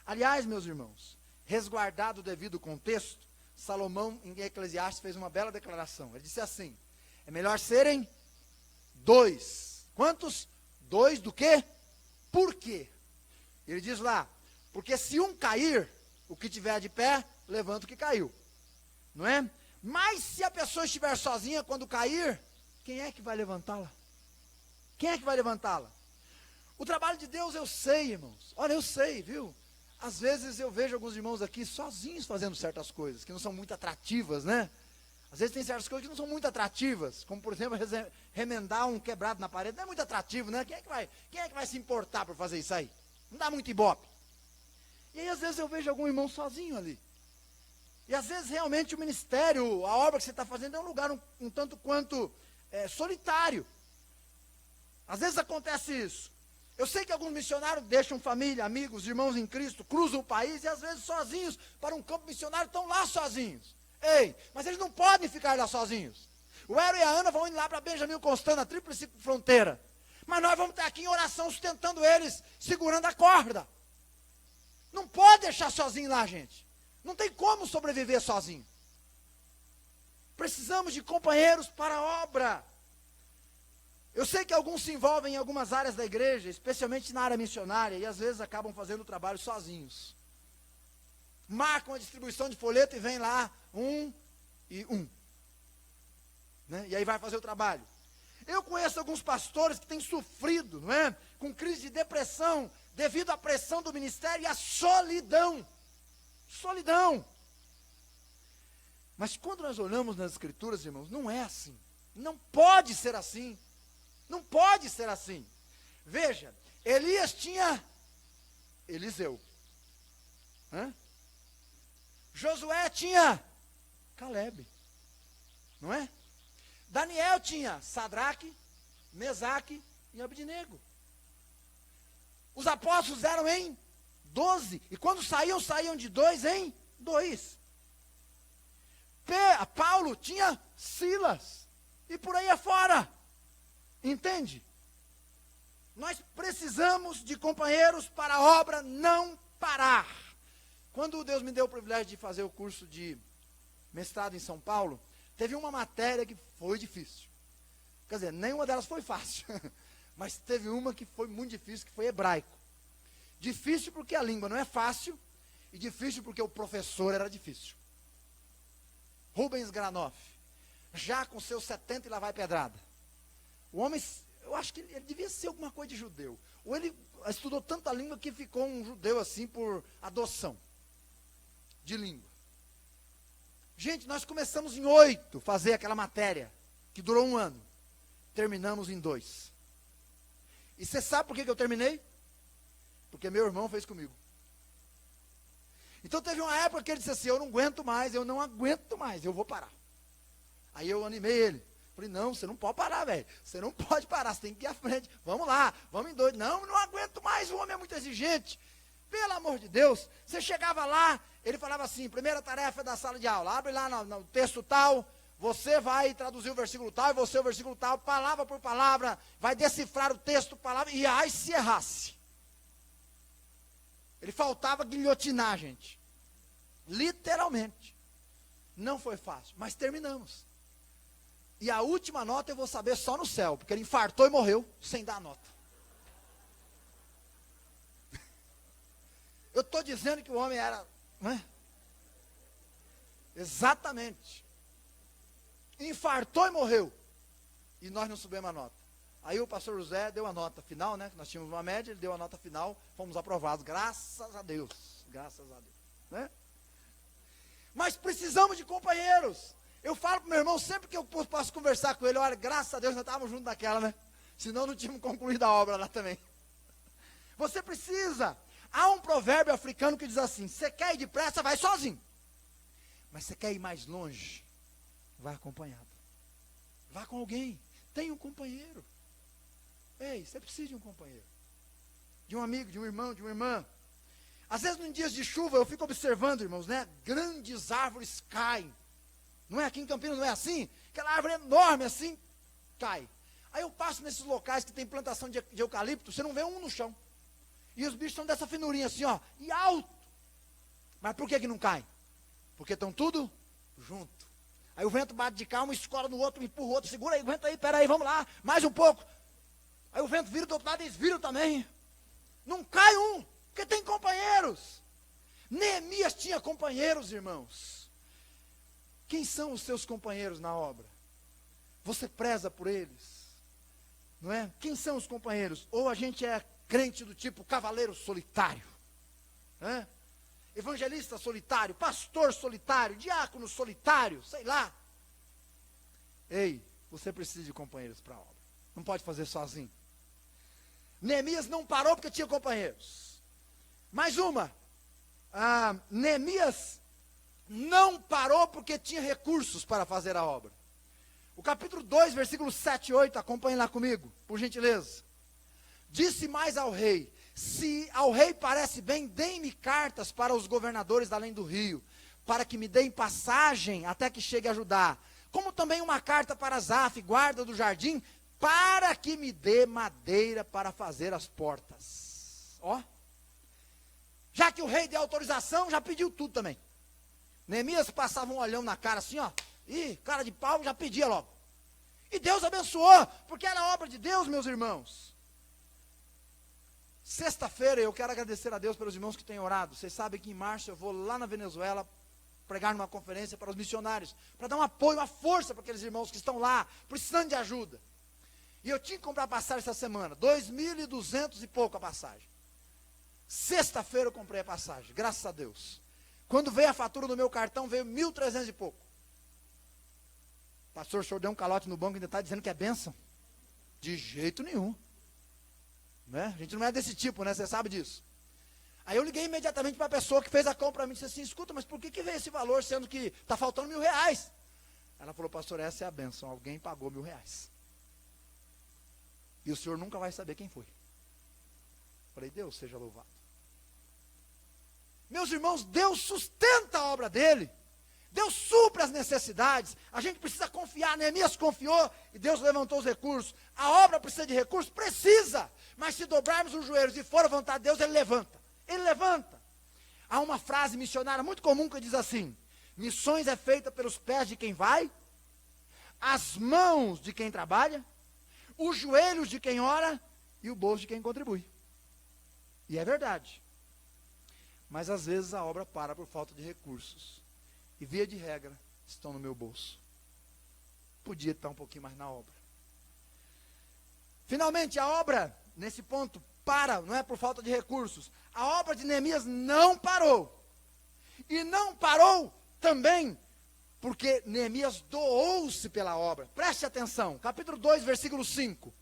Aliás, meus irmãos, resguardado o devido contexto, Salomão, em Eclesiastes, fez uma bela declaração. Ele disse assim, é melhor serem dois. Quantos? Dois do quê? Por quê? Ele diz lá, porque se um cair, o que tiver de pé, levanta o que caiu. Não é? Mas se a pessoa estiver sozinha, quando cair, quem é que vai levantá-la? Quem é que vai levantá-la? O trabalho de Deus eu sei, irmãos. Olha, eu sei, viu? Às vezes eu vejo alguns irmãos aqui sozinhos fazendo certas coisas, que não são muito atrativas, né? Às vezes tem certas coisas que não são muito atrativas, como por exemplo, remendar um quebrado na parede, não é muito atrativo, né? Quem é que vai se importar por fazer isso aí? Não dá muito ibope. E aí às vezes eu vejo algum irmão sozinho ali. E às vezes realmente o ministério, a obra que você está fazendo é um lugar um tanto quanto solitário. Às vezes acontece isso. Eu sei que alguns missionários deixam família, amigos, irmãos em Cristo, cruzam o país e às vezes sozinhos para um campo missionário estão lá sozinhos. Ei, mas eles não podem ficar lá sozinhos. O Ero e a Ana vão indo lá para Benjamin Constant, na tríplice fronteira. Mas nós vamos estar aqui em oração sustentando eles, segurando a corda. Não pode deixar sozinho lá, gente. Não tem como sobreviver sozinho. Precisamos de companheiros para a obra. Eu sei que alguns se envolvem em algumas áreas da igreja, especialmente na área missionária, e às vezes acabam fazendo o trabalho sozinhos. Marcam a distribuição de folheto e vem lá, um e um. Né? E aí vai fazer o trabalho. Eu conheço alguns pastores que têm sofrido, não é? Com crise de depressão, devido à pressão do ministério e à solidão. Solidão. Mas quando nós olhamos nas escrituras, irmãos, não é assim. Não pode ser assim. Não pode ser assim. Veja, Elias tinha Eliseu. Josué tinha Calebe. Não é? Daniel tinha Sadraque, Mesaque e Abednego. Os apóstolos eram em 12. E quando saíam de 2 em 2. Paulo tinha Silas. E por aí afora. Entende? Nós precisamos de companheiros para a obra não parar. Quando Deus me deu o privilégio de fazer o curso de mestrado em São Paulo, teve uma matéria que foi difícil. Quer dizer, nenhuma delas foi fácil. Mas teve uma que foi muito difícil, que foi hebraico. Difícil porque a língua não é fácil, e difícil porque o professor era difícil. Rubens Granoff, já com seus 70 e lá vai pedrada. O homem, eu acho que ele devia ser alguma coisa de judeu. Ou ele estudou tanta língua que ficou um judeu assim por adoção de língua. Gente, nós começamos em 8 fazer aquela matéria, que durou 1 ano. Terminamos em 2. E você sabe por que eu terminei? Porque meu irmão fez comigo. Então teve uma época que ele disse assim, eu não aguento mais, eu vou parar. Aí eu animei ele. Falei, não, você não pode parar, velho. Você não pode parar, você tem que ir à frente. Vamos lá, vamos em 2. Não aguento mais, o homem é muito exigente. Pelo amor de Deus, você chegava lá, ele falava assim, primeira tarefa da sala de aula, abre lá no texto tal, você vai traduzir o versículo tal, e você o versículo tal, palavra por palavra, vai decifrar o texto, palavra, e ai se errasse. Ele faltava guilhotinar, gente. Literalmente. Não foi fácil, mas terminamos. E a última nota eu vou saber só no céu, porque ele infartou e morreu sem dar a nota. Eu estou dizendo que o homem era, não é? Exatamente. Infartou e morreu. E nós não subimos a nota. Aí o pastor José deu a nota final, né? Nós tínhamos uma média, ele deu a nota final, fomos aprovados, graças a Deus. Graças a Deus, né? Mas precisamos de companheiros. Eu falo para o meu irmão, sempre que eu posso conversar com ele, olha, graças a Deus nós estávamos juntos naquela, né? Senão não tínhamos concluído a obra lá também. Você precisa. Há um provérbio africano que diz assim: você quer ir depressa, vai sozinho. Mas você quer ir mais longe, vai acompanhado. Vá com alguém. Tenha um companheiro. Ei, você precisa de um companheiro. De um amigo, de um irmão, de uma irmã. Às vezes, em dias de chuva, eu fico observando, irmãos, né? Grandes árvores caem. Não é? Aqui em Campinas não é assim? Aquela árvore enorme assim, cai. Aí eu passo nesses locais que tem plantação de eucalipto, você não vê um no chão. E os bichos são dessa finurinha assim, ó, e alto. Mas por que não cai? Porque estão tudo junto. Aí o vento bate de cá, um escola no outro, empurra o outro, segura aí, aguenta aí, peraí, vamos lá, mais um pouco. Aí o vento vira do outro lado e eles viram também. Não cai um, porque tem companheiros. Neemias tinha companheiros, irmãos. Quem são os seus companheiros na obra? Você preza por eles? Não é? Quem são os companheiros? Ou a gente é crente do tipo cavaleiro solitário, né? Evangelista solitário, pastor solitário, diácono solitário, sei lá. Ei, você precisa de companheiros para a obra. Não pode fazer sozinho. Neemias não parou porque tinha companheiros. Mais uma. Neemias não parou porque tinha recursos para fazer a obra. O capítulo 2, versículos 7 e 8, acompanhem lá comigo, por gentileza. Disse mais ao rei: se ao rei parece bem, deem-me cartas para os governadores da além do rio, para que me deem passagem até que chegue a Judá, como também uma carta para Asaf, guarda do jardim, para que me dê madeira para fazer as portas. Ó, já que o rei deu autorização, já pediu tudo também. Neemias passava um olhão na cara assim, ó, e cara de pau, já pedia logo. E Deus abençoou, porque era obra de Deus, meus irmãos. Sexta-feira eu quero agradecer a Deus pelos irmãos que têm orado. Vocês sabem que em março eu vou lá na Venezuela pregar numa conferência para os missionários, para dar um apoio, uma força para aqueles irmãos que estão lá, precisando de ajuda. E eu tinha que comprar passagem essa semana, 2.200 e pouco a passagem. Sexta-feira eu comprei a passagem, graças a Deus. Quando veio a fatura do meu cartão, veio 1.300 e pouco. Pastor, o senhor deu um calote no banco e ainda está dizendo que é bênção? De jeito nenhum. Né? A gente não é desse tipo, né? Você sabe disso. Aí eu liguei imediatamente para a pessoa que fez a compra para mim e disse assim: escuta, mas por que veio esse valor, sendo que está faltando R$1.000? Ela falou: pastor, essa é a bênção, alguém pagou R$1.000. E o senhor nunca vai saber quem foi. Falei: Deus seja louvado. Meus irmãos, Deus sustenta a obra dele. Deus supre as necessidades. A gente precisa confiar. Neemias confiou e Deus levantou os recursos. A obra precisa de recursos? Precisa. Mas se dobrarmos os joelhos e for a vontade de Deus, Ele levanta. Ele levanta. Há uma frase missionária muito comum que diz assim: missões é feita pelos pés de quem vai, as mãos de quem trabalha, os joelhos de quem ora e o bolso de quem contribui. E é verdade. Mas às vezes a obra para por falta de recursos. E via de regra, estão no meu bolso. Podia estar um pouquinho mais na obra. Finalmente, a obra, nesse ponto, para, não é por falta de recursos. A obra de Neemias não parou. E não parou também porque Neemias doou-se pela obra. Preste atenção, capítulo 2, versículo 5.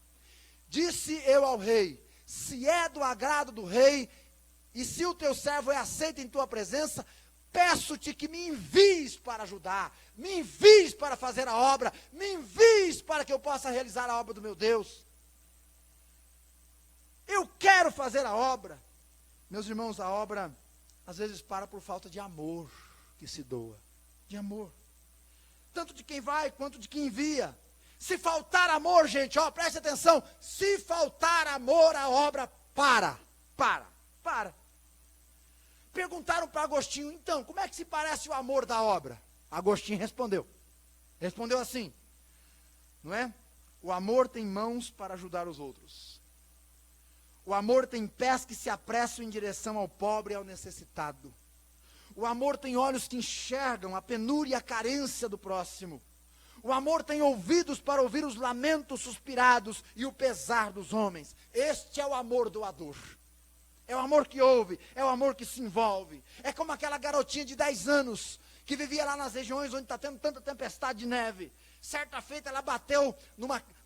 Disse eu ao rei: se é do agrado do rei, e se o teu servo é aceito em tua presença, peço-te que me envies para ajudar, me envies para fazer a obra, me envies para que eu possa realizar a obra do meu Deus. Eu quero fazer a obra. Meus irmãos, a obra às vezes para por falta de amor que se doa. De amor. Tanto de quem vai quanto de quem envia. Se faltar amor, gente, ó, preste atenção. Se faltar amor, a obra para. perguntaram para Agostinho, então, como é que se parece o amor da obra? Agostinho respondeu assim, não é? O amor tem mãos para ajudar os outros. O amor tem pés que se apressam em direção ao pobre e ao necessitado. O amor tem olhos que enxergam a penúria e a carência do próximo. O amor tem ouvidos para ouvir os lamentos suspirados e o pesar dos homens. Este é o amor doador. É o amor que ouve, é o amor que se envolve. É como aquela garotinha de 10 anos que vivia lá nas regiões onde está tendo tanta tempestade de neve. Certa feita ela bateu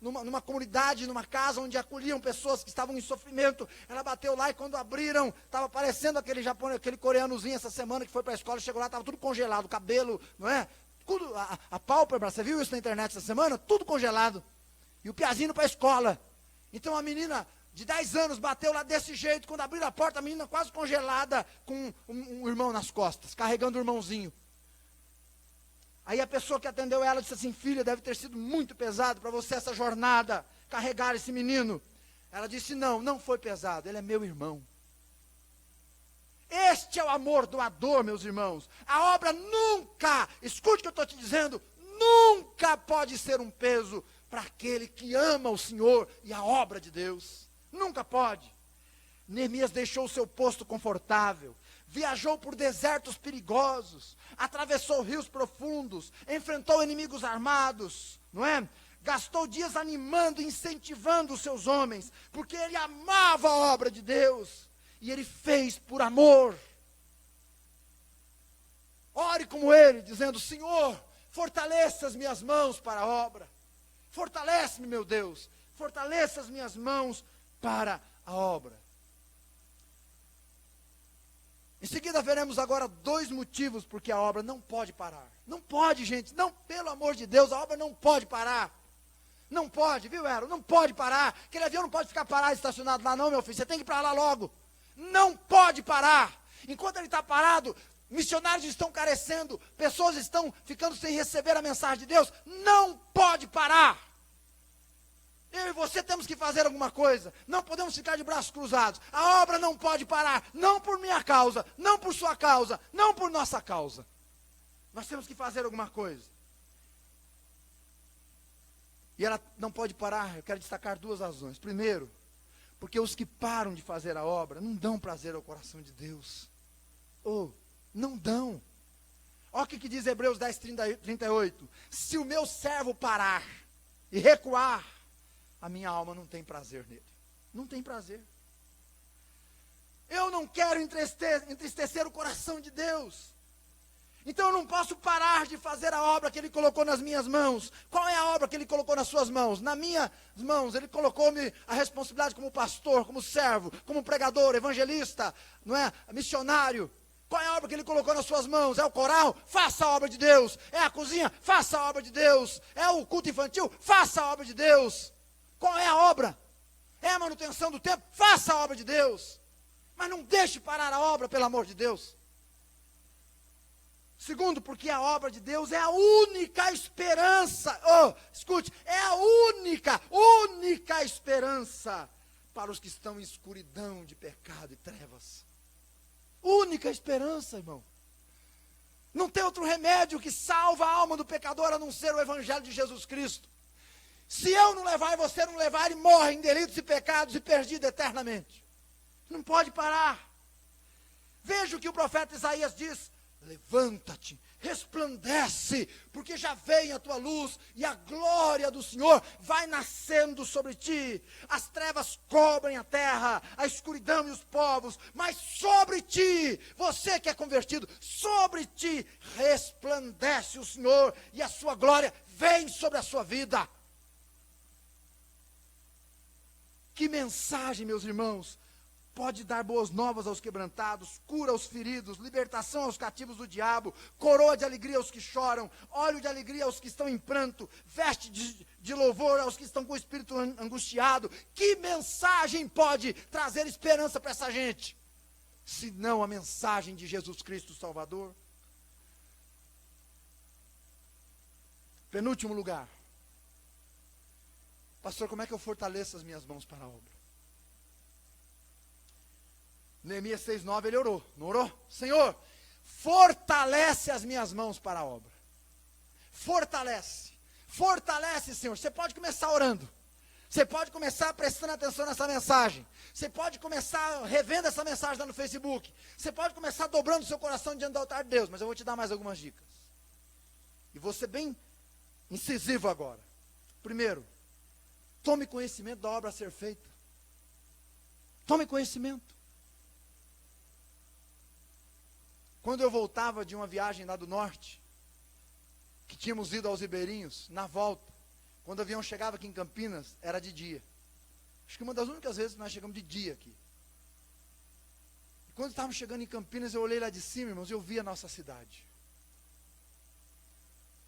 numa comunidade, numa casa onde acolhiam pessoas que estavam em sofrimento. Ela bateu lá e quando abriram, estava aparecendo aquele coreanozinho essa semana que foi para a escola, chegou lá, estava tudo congelado, o cabelo, não é? Tudo, a pálpebra, você viu isso na internet essa semana? Tudo congelado. E o piazinho para a escola. Então a menina de 10 anos bateu lá desse jeito, quando abriram a porta, a menina quase congelada, com um irmão nas costas, carregando o irmãozinho. Aí a pessoa que atendeu ela disse assim, filha, deve ter sido muito pesado para você essa jornada, carregar esse menino. Ela disse, não foi pesado, ele é meu irmão. Este é o amor doador, meus irmãos. A obra nunca, escute o que eu estou te dizendo, nunca pode ser um peso para aquele que ama o Senhor e a obra de Deus. Nunca pode. Neemias deixou o seu posto confortável, viajou por desertos perigosos, atravessou rios profundos, enfrentou inimigos armados, não é? Gastou dias animando e incentivando os seus homens, porque ele amava a obra de Deus, e ele fez por amor. Ore como ele, dizendo, Senhor, fortaleça as minhas mãos para a obra. Fortalece-me, meu Deus, fortaleça as minhas mãos para a obra. Em seguida veremos agora 2 motivos porque a obra não pode parar. Não pode, gente, não, pelo amor de Deus, a obra não pode parar. Não pode, viu, Ero? Não pode parar. Aquele avião não pode ficar parado, estacionado lá não, meu filho, você tem que ir para lá logo. Não pode parar. Enquanto ele está parado, missionários estão carecendo, pessoas estão ficando sem receber a mensagem de Deus. Não pode parar. Eu e você temos que fazer alguma coisa. Não podemos ficar de braços cruzados. A obra não pode parar. Não por minha causa, não por sua causa, não por nossa causa. Nós temos que fazer alguma coisa. E ela não pode parar. Eu quero destacar 2 razões. Primeiro, porque os que param de fazer a obra não dão prazer ao coração de Deus. Não dão. Olha o que diz Hebreus 10, 38. Se o meu servo parar e recuar, a minha alma não tem prazer nele. Não tem prazer. Eu não quero entristecer o coração de Deus. Então eu não posso parar de fazer a obra que Ele colocou nas minhas mãos. Qual é a obra que Ele colocou nas suas mãos? Nas minhas mãos, Ele colocou-me a responsabilidade como pastor, como servo, como pregador, evangelista, não é? Missionário. Qual é a obra que Ele colocou nas suas mãos? É o coral? Faça a obra de Deus. É a cozinha? Faça a obra de Deus. É o culto infantil? Faça a obra de Deus. Qual é a obra? É a manutenção do tempo? Faça a obra de Deus. Mas não deixe parar a obra, pelo amor de Deus. Segundo, porque a obra de Deus é a única esperança. Escute, é a única esperança para os que estão em escuridão de pecado e trevas. Única esperança, irmão. Não tem outro remédio que salva a alma do pecador a não ser o Evangelho de Jesus Cristo. Se eu não levar e você não levar, ele morre em delitos e pecados e perdido eternamente. Não pode parar. Veja o que o profeta Isaías diz. Levanta-te, resplandece, porque já vem a tua luz e a glória do Senhor vai nascendo sobre ti. As trevas cobrem a terra, a escuridão e os povos, mas sobre ti, você que é convertido, sobre ti resplandece o Senhor e a sua glória vem sobre a sua vida. Que mensagem, meus irmãos, pode dar boas novas aos quebrantados, cura aos feridos, libertação aos cativos do diabo, coroa de alegria aos que choram, óleo de alegria aos que estão em pranto, veste de louvor aos que estão com o espírito angustiado. Que mensagem pode trazer esperança para essa gente? Se não a mensagem de Jesus Cristo Salvador. Penúltimo lugar. Pastor, como é que eu fortaleço as minhas mãos para a obra? Neemias 6:9, ele orou, não orou? Senhor, fortalece as minhas mãos para a obra. Fortalece, fortalece, Senhor. Você pode começar orando. Você pode começar prestando atenção nessa mensagem. Você pode começar revendo essa mensagem lá no Facebook. Você pode começar dobrando o seu coração diante do altar de Deus. Mas eu vou te dar mais algumas dicas. E vou ser bem incisivo agora. Primeiro, tome conhecimento da obra a ser feita. Tome conhecimento. Quando eu voltava de uma viagem lá do norte, que tínhamos ido aos Ribeirinhos, na volta, quando o avião chegava aqui em Campinas, era de dia. Acho que uma das únicas vezes que nós chegamos de dia aqui. E quando estávamos chegando em Campinas, eu olhei lá de cima, irmãos, e eu vi a nossa cidade.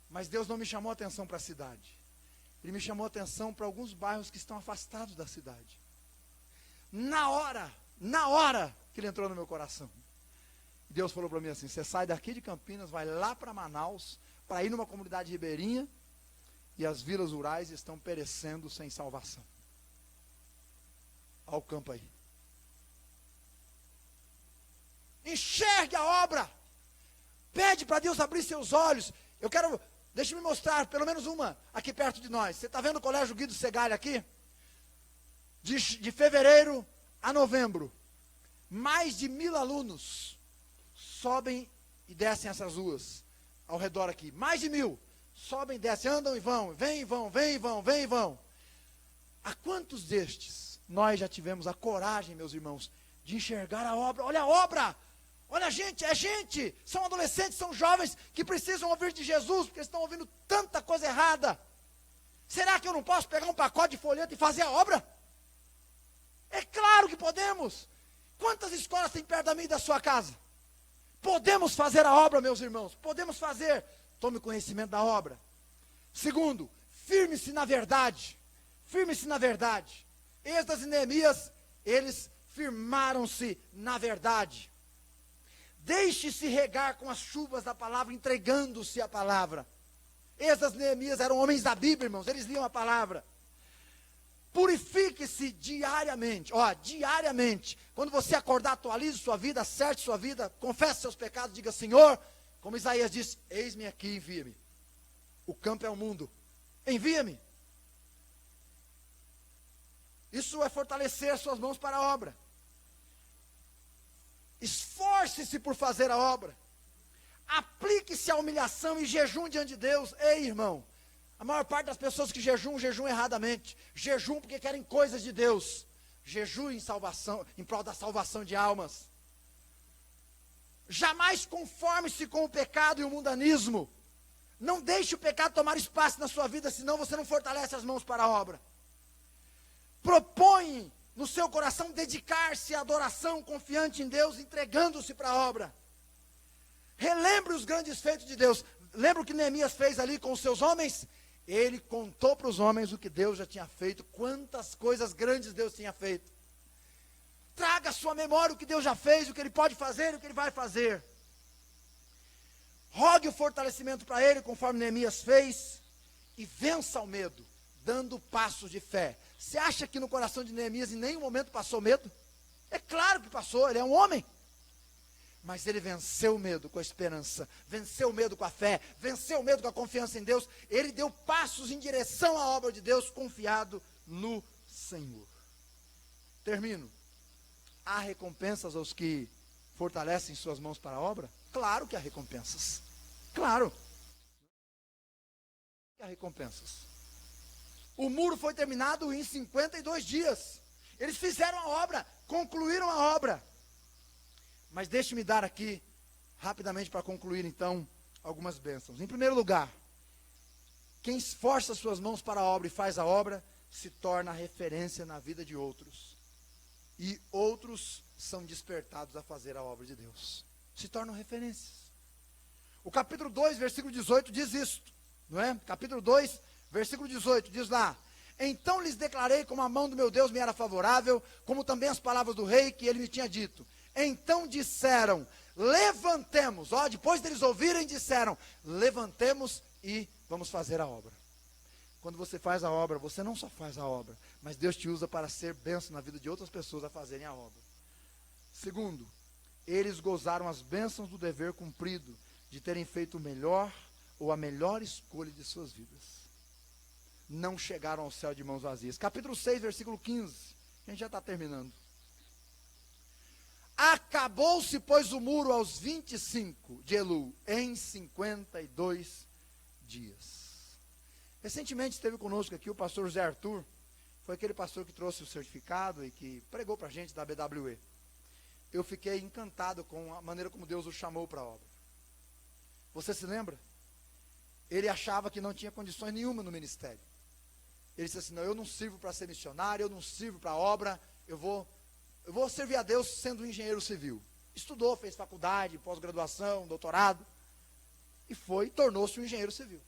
Mas Deus não me chamou a atenção para a cidade. Ele me chamou a atenção para alguns bairros que estão afastados da cidade. Na hora que ele entrou no meu coração, Deus falou para mim assim: você sai daqui de Campinas, vai lá para Manaus, para ir numa comunidade ribeirinha, e as vilas rurais estão perecendo sem salvação. Olha o campo aí. Enxergue a obra. Pede para Deus abrir seus olhos. Deixa eu me mostrar, pelo menos uma, aqui perto de nós. Você está vendo o Colégio Guido Segalha aqui? De fevereiro a novembro, mais de 1.000 alunos sobem e descem essas ruas, ao redor aqui. Mais de 1.000. Sobem, descem, andam e vão, vêm e vão, vêm e vão, vêm e vão. A quantos destes nós já tivemos a coragem, meus irmãos, de enxergar a obra? Olha a obra! Olha, gente, é gente! São adolescentes, são jovens que precisam ouvir de Jesus, porque estão ouvindo tanta coisa errada. Será que eu não posso pegar um pacote de folheto e fazer a obra? É claro que podemos. Quantas escolas tem perto da minha e da sua casa? Podemos fazer a obra, meus irmãos. Podemos fazer. Tome conhecimento da obra. Segundo, firme-se na verdade. Firme-se na verdade. Esdras e Neemias, eles firmaram-se na verdade. Deixe-se regar com as chuvas da palavra, entregando-se à palavra. Esdras e Neemias eram homens da Bíblia, irmãos. Eles liam a palavra. Purifique-se diariamente. Diariamente. Quando você acordar, atualize sua vida, acerte sua vida, confesse seus pecados, diga: Senhor, como Isaías disse, eis-me aqui, envia-me. O campo é o mundo. Envia-me. Isso é fortalecer suas mãos para a obra. Esforce-se por fazer a obra. Aplique-se à humilhação e jejum diante de Deus. Ei, irmão, a maior parte das pessoas que jejum erradamente. Jejum porque querem coisas de Deus. Jejum em salvação, em prol da salvação de almas. Jamais conforme-se com o pecado e o mundanismo. Não deixe o pecado tomar espaço na sua vida, senão você não fortalece as mãos para a obra. Propõe no seu coração dedicar-se à adoração, confiante em Deus, entregando-se para a obra. Relembre os grandes feitos de Deus. Lembra o que Neemias fez ali com os seus homens? Ele contou para os homens o que Deus já tinha feito, quantas coisas grandes Deus tinha feito. Traga à sua memória o que Deus já fez, o que Ele pode fazer e o que Ele vai fazer. Rogue o fortalecimento para Ele, conforme Neemias fez, e vença o medo, dando passos de fé. Você acha que no coração de Neemias em nenhum momento passou medo? É claro que passou, ele é um homem. Mas ele venceu o medo com a esperança, venceu o medo com a fé, venceu o medo com a confiança em Deus. Ele deu passos em direção à obra de Deus, confiado no Senhor. Termino. Há recompensas aos que fortalecem suas mãos para a obra? Claro que há recompensas. Claro. Há recompensas. O muro foi terminado em 52 dias. Eles fizeram a obra, concluíram a obra. Mas deixe-me dar aqui, rapidamente para concluir então, algumas bênçãos. Em primeiro lugar, quem esforça suas mãos para a obra e faz a obra, se torna referência na vida de outros. E outros são despertados a fazer a obra de Deus. Se tornam referências. O capítulo 2, versículo 18 diz isso, não é? Capítulo 2, versículo 18, diz lá: então lhes declarei como a mão do meu Deus me era favorável, como também as palavras do rei que ele me tinha dito. Então disseram, levantemos. Depois deles ouvirem, disseram, levantemos e vamos fazer a obra. Quando você faz a obra, você não só faz a obra, mas Deus te usa para ser bênção na vida de outras pessoas a fazerem a obra. Segundo, eles gozaram as bênçãos do dever cumprido, de terem feito o melhor ou a melhor escolha de suas vidas. Não chegaram ao céu de mãos vazias. Capítulo 6, versículo 15. A gente já está terminando. Acabou-se, pois, o muro aos 25 de Elul, em 52 dias. Recentemente esteve conosco aqui o pastor José Arthur. Foi aquele pastor que trouxe o certificado e que pregou para a gente da BWE. Eu fiquei encantado com a maneira como Deus o chamou para a obra. Você se lembra? Ele achava que não tinha condições nenhuma no ministério. Ele disse assim, não, eu não sirvo para ser missionário, eu não sirvo para a obra, eu vou servir a Deus sendo um engenheiro civil. Estudou, fez faculdade, pós-graduação, doutorado, e tornou-se um engenheiro civil.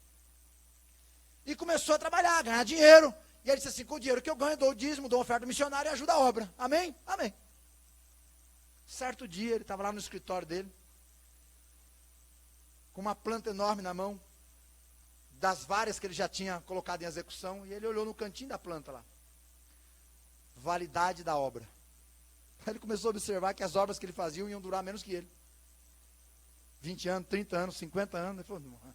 E começou a trabalhar, a ganhar dinheiro, e ele disse assim, com o dinheiro que eu ganho, dou o dízimo, dou oferta missionária e ajudo a obra. Amém? Amém. Certo dia, ele estava lá no escritório dele, com uma planta enorme na mão, das várias que ele já tinha colocado em execução, e ele olhou no cantinho da planta lá. Validade da obra. Aí ele começou a observar que as obras que ele fazia iam durar menos que ele. 20 anos, 30 anos, 50 anos. Ele falou, não.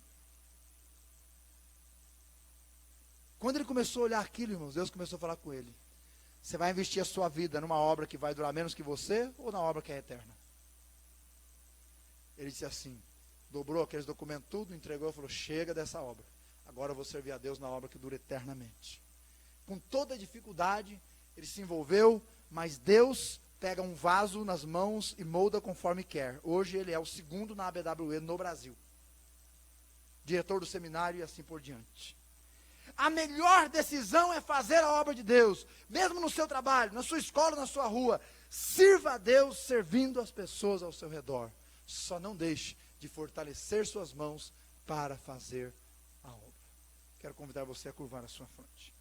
Quando ele começou a olhar aquilo, irmãos, Deus começou a falar com ele. Você vai investir a sua vida numa obra que vai durar menos que você, ou na obra que é eterna? Ele disse assim, dobrou aqueles documentos tudo, entregou e falou, chega dessa obra. Agora eu vou servir a Deus na obra que dura eternamente. Com toda a dificuldade, ele se envolveu, mas Deus pega um vaso nas mãos e molda conforme quer. Hoje ele é o segundo na ABWE no Brasil. Diretor do seminário e assim por diante. A melhor decisão é fazer a obra de Deus, mesmo no seu trabalho, na sua escola, na sua rua. Sirva a Deus servindo as pessoas ao seu redor. Só não deixe de fortalecer suas mãos para fazer a obra. Quero convidar você a curvar a sua fronte.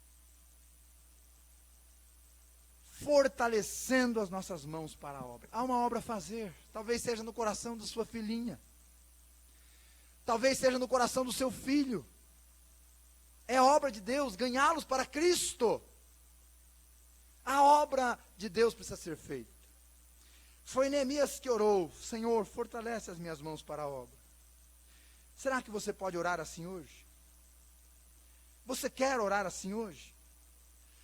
Fortalecendo as nossas mãos para a obra. Há uma obra a fazer. Talvez seja no coração da sua filhinha. Talvez seja no coração do seu filho. É obra de Deus ganhá-los para Cristo. A obra de Deus precisa ser feita. Foi Neemias que orou, Senhor, fortalece as minhas mãos para a obra. Será que você pode orar assim hoje? Você quer orar assim hoje?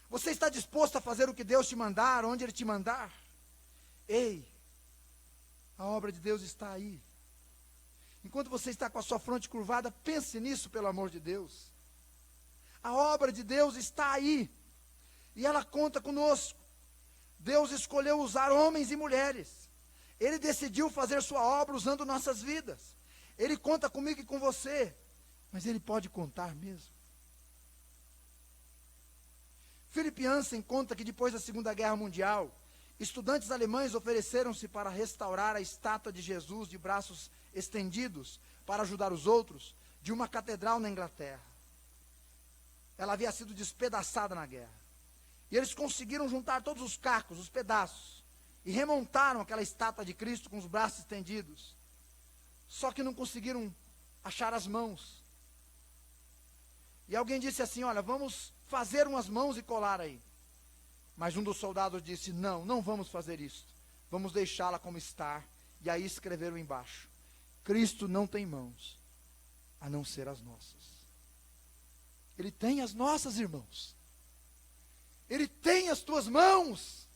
Você está disposto a fazer o que Deus te mandar, onde Ele te mandar? Ei, a obra de Deus está aí. Enquanto você está com a sua fronte curvada, pense nisso, pelo amor de Deus. A obra de Deus está aí. E ela conta conosco. Deus escolheu usar homens e mulheres. Ele decidiu fazer sua obra usando nossas vidas. Ele conta comigo e com você. Mas Ele pode contar mesmo. Philip Jansen conta que depois da Segunda Guerra Mundial, estudantes alemães ofereceram-se para restaurar a estátua de Jesus de braços estendidos para ajudar os outros, de uma catedral na Inglaterra. Ela havia sido despedaçada na guerra. E eles conseguiram juntar todos os cacos, os pedaços, e remontaram aquela estátua de Cristo com os braços estendidos. Só que não conseguiram achar as mãos. E alguém disse assim, olha, vamos fazer umas mãos e colar aí. Mas um dos soldados disse, não, não vamos fazer isso. Vamos deixá-la como está. E aí escreveram embaixo, Cristo não tem mãos, a não ser as nossas. Ele tem as nossas, irmãos. Ele tem as tuas mãos.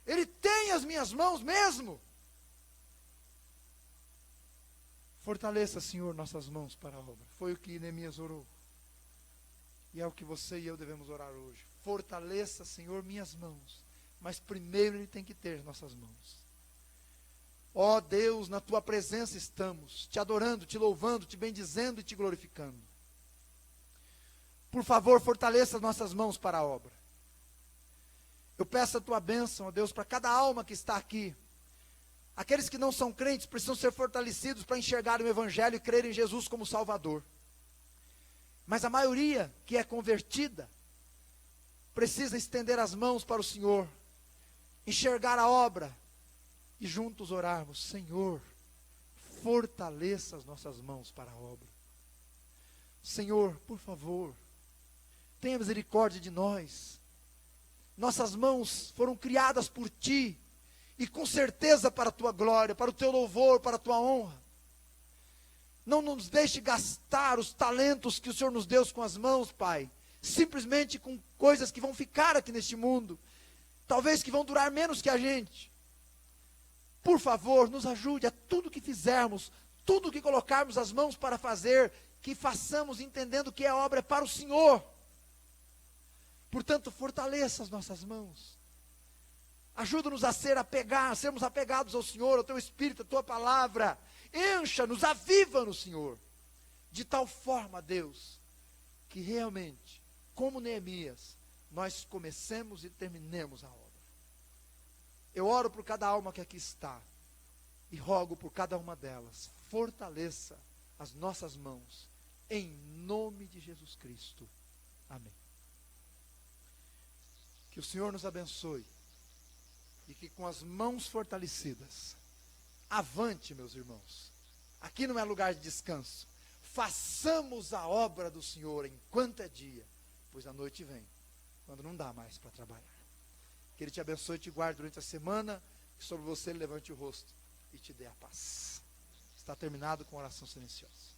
Ele tem as minhas mãos mesmo. Fortaleça, Senhor, nossas mãos para a obra. Foi o que Neemias orou. E é o que você e eu devemos orar hoje. Fortaleça, Senhor, minhas mãos. Mas primeiro Ele tem que ter nossas mãos. Ó Deus, na Tua presença estamos, Te adorando, Te louvando, Te bendizendo e Te glorificando. Por favor, fortaleça as nossas mãos para a obra. Eu peço a Tua bênção, ó Deus, para cada alma que está aqui. Aqueles que não são crentes precisam ser fortalecidos para enxergar o Evangelho e crer em Jesus como Salvador. Mas a maioria que é convertida precisa estender as mãos para o Senhor, enxergar a obra e juntos orarmos, Senhor, fortaleça as nossas mãos para a obra. Senhor, por favor, tenha misericórdia de nós. Nossas mãos foram criadas por Ti e com certeza para a tua glória, para o teu louvor, para a tua honra. Não nos deixe gastar os talentos que o Senhor nos deu com as mãos, Pai, simplesmente com coisas que vão ficar aqui neste mundo, talvez que vão durar menos que a gente. Por favor, nos ajude a tudo que fizermos, tudo que colocarmos as mãos para fazer, que façamos entendendo que a obra é para o Senhor. Portanto, fortaleça as nossas mãos. Ajuda-nos a sermos apegados ao Senhor, ao Teu Espírito, à Tua Palavra. Encha-nos, aviva-nos, Senhor. De tal forma, Deus, que realmente, como Neemias, nós comecemos e terminemos a obra. Eu oro por cada alma que aqui está, e rogo por cada uma delas, fortaleça as nossas mãos, em nome de Jesus Cristo. Amém. Que o Senhor nos abençoe, e que com as mãos fortalecidas, avante, meus irmãos, aqui não é lugar de descanso, façamos a obra do Senhor enquanto é dia, pois a noite vem, quando não dá mais para trabalhar. Que Ele te abençoe e te guarde durante a semana, que sobre você Ele levante o rosto e te dê a paz. Está terminado com oração silenciosa.